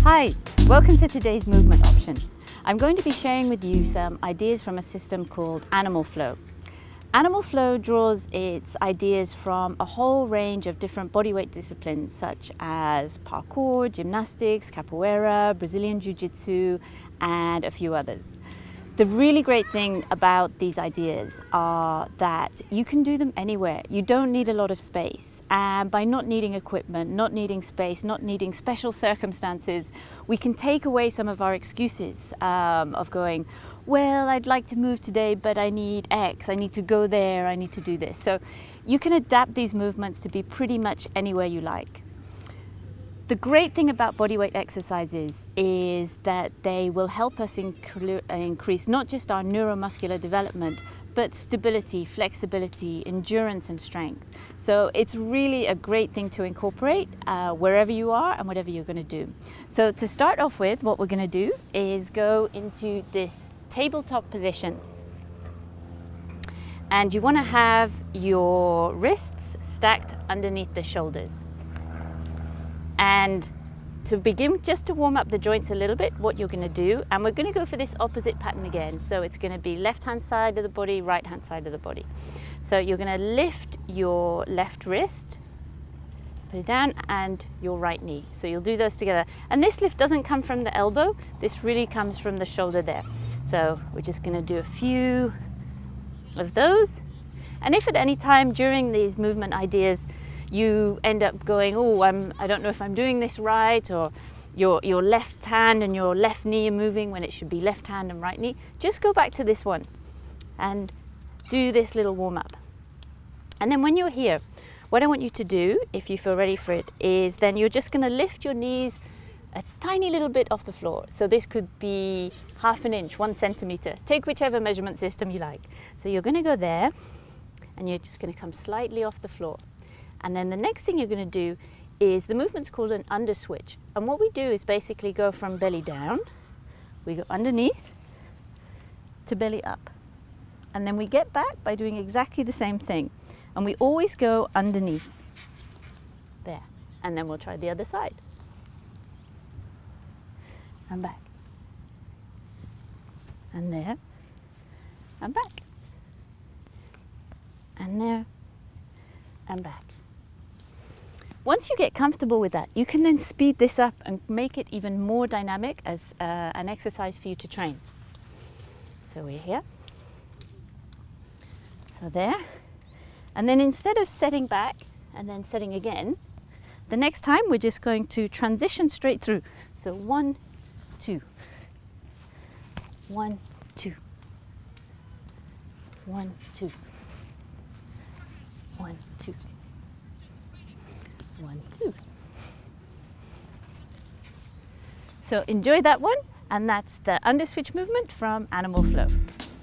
Hi, welcome to today's movement option. I'm going to be sharing with you some ideas from a system called Animal Flow. Animal Flow draws its ideas from a whole range of different bodyweight disciplines such as parkour, gymnastics, capoeira, Brazilian Jiu-Jitsu, and a few others. The really great thing about these ideas are that you can do them anywhere. You don't need a lot of space. And by not needing equipment, not needing space, not needing special circumstances, we can take away some of our excuses of going, well, I'd like to move today, but I need X, I need to go there, I need to do this. So you can adapt these movements to be pretty much anywhere you like. The great thing about bodyweight exercises is that they will help us increase not just our neuromuscular development, but stability, flexibility, endurance and strength. So it's really a great thing to incorporate wherever you are and whatever you're going to do. So to start off with, what we're going to do is go into this tabletop position. And you want to have your wrists stacked underneath the shoulders. And to begin, just to warm up the joints a little bit, what you're going to do, and we're going to go for this opposite pattern again. So it's going to be left hand side of the body, right hand side of the body. So you're going to lift your left wrist, put it down, and your right knee. So you'll do those together. And this lift doesn't come from the elbow, this really comes from the shoulder there. So we're just going to do a few of those. And if at any time during these movement ideas you end up going, oh, I don't know if I'm doing this right, or your left hand and your left knee are moving when it should be left hand and right knee, just go back to this one and do this little warm up. And then when you're here, what I want you to do, if you feel ready for it, is then you're just going to lift your knees a tiny little bit off the floor. So this could be 1/2 inch, 1 centimeter. Take whichever measurement system you like. So you're going to go there and you're just going to come slightly off the floor. And then the next thing you're going to do is, the movement's called an under switch. And what we do is basically go from belly down, we go underneath to belly up. And then we get back by doing exactly the same thing. And we always go underneath there. And then we'll try the other side. And back. And there. And back. And there. And back. Once you get comfortable with that, you can then speed this up and make it even more dynamic as an exercise for you to train. So we're here. So there. And then instead of setting back and then setting again, the next time we're just going to transition straight through. So 1, 2. 1, 2. 1, 2. 1, 2. 1, 2. So enjoy that one, and that's the under switch movement from Animal Flow.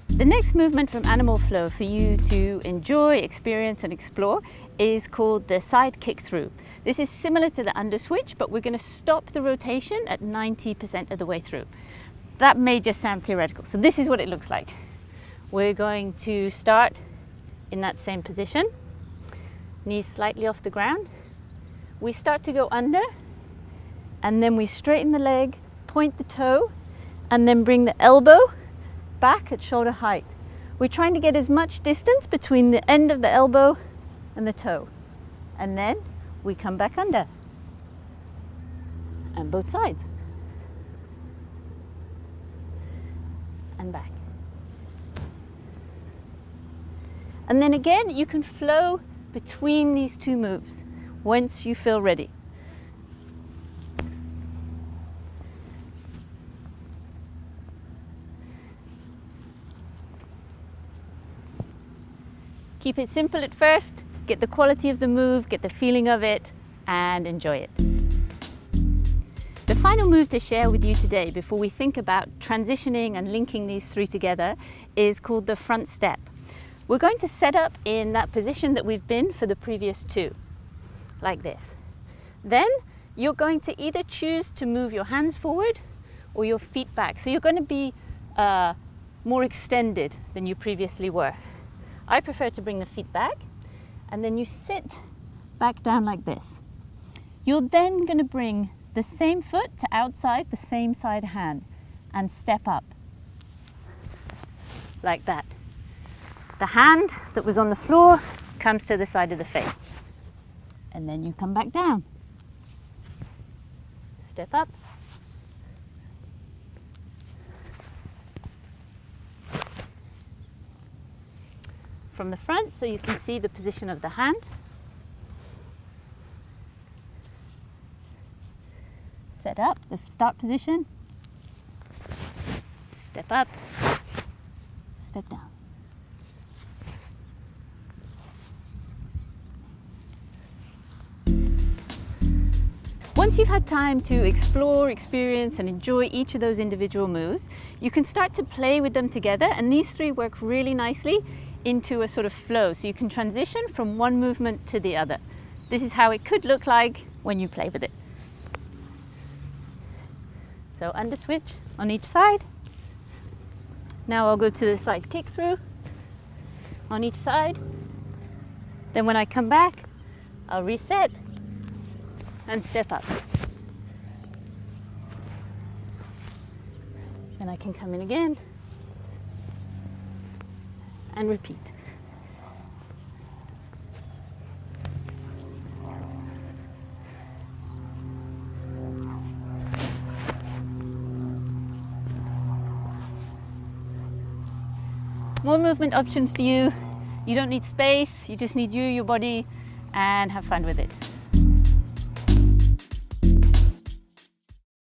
The next movement from Animal Flow for you to enjoy, experience and explore is called the side kick through. This is similar to the under switch, but we're going to stop the rotation at 90% of the way through. That may just sound theoretical, so this is what it looks like. We're going to start in that same position, knees slightly off the ground. We start to go under, and then we straighten the leg, point the toe, and then bring the elbow back at shoulder height. We're trying to get as much distance between the end of the elbow and the toe. And then we come back under. And both sides. And back. And then again, you can flow between these two moves once you feel ready. Keep it simple at first, get the quality of the move, get the feeling of it, and enjoy it. The final move to share with you today before we think about transitioning and linking these three together is called the front step. We're going to set up in that position that we've been for the previous two, like this. Then you're going to either choose to move your hands forward or your feet back. So you're going to be more extended than you previously were. I prefer to bring the feet back, and then you sit back down like this. You're then going to bring the same foot to outside the same side hand and step up. Like that. The hand that was on the floor comes to the side of the face. And then you come back down. Step up. From the front so you can see the position of the hand. Set up the start position. Step up. Step down. Once you've had time to explore, experience and enjoy each of those individual moves, you can start to play with them together, and these three work really nicely into a sort of flow, so you can transition from one movement to the other. This is how it could look like when you play with it. So under switch on each side. Now I'll go to the side kick through on each side. Then when I come back, I'll reset and step up. Then I can come in again and repeat. More movement options for you. You don't need space, you just need you, your body, and have fun with it.